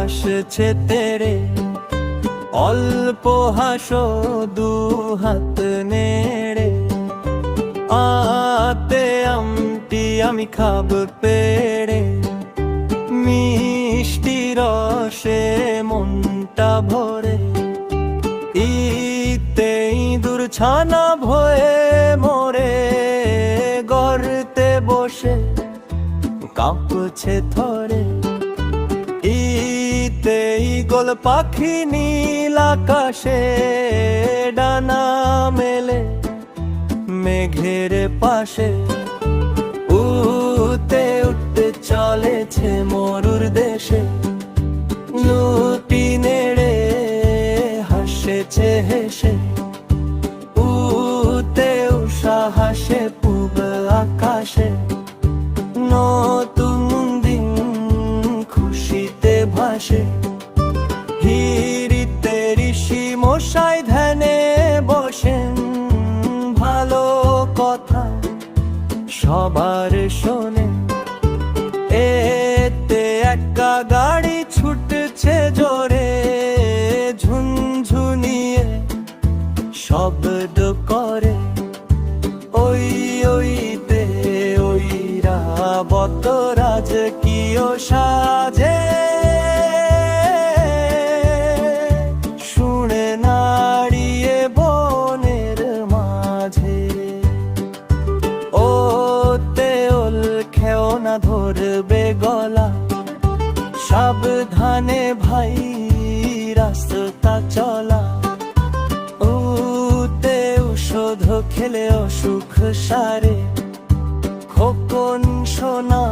আসছে তেরে, অল্প হাসো দু হাত নেড়ে। আতে আমটি আমি খাব পেড়ে, মিষ্টি রসে মনটা ভরে। ইতে ইঁদুর ছানা ভয়ে মোরে, গর্তে বসে কাঁপছে থরে। ইতে ঈগল পাখি নীল আকাশে, ডানা মেলে মেঘের পাশে। উতে উঠতে চলেছে মরুর দেশে, লুটি নেড়ে হাসেছে হেসে। উতে উষা হাসে পূব আকাশে, নতুন দিন খুশিতে ভাসে। হিরিতে ঋষি মশাই ধ্যানে বসেন, ভালো কথা সবার শোনে। এতে একা গাড়ি ছুটছে জোরে, ঝুনঝুনিয়ে শব্দ করে। ওই ওইতে ওইরা বত রাজকীয় সাজে, শুনে নাড়িয়ে বনের মাঝে। ওতে ওল খেও না ধরবে গলা, সাবধানে ভাই রাস্তা চলা। উতে ঔষধ খেলে অসুখ সারে, খোকন সোনা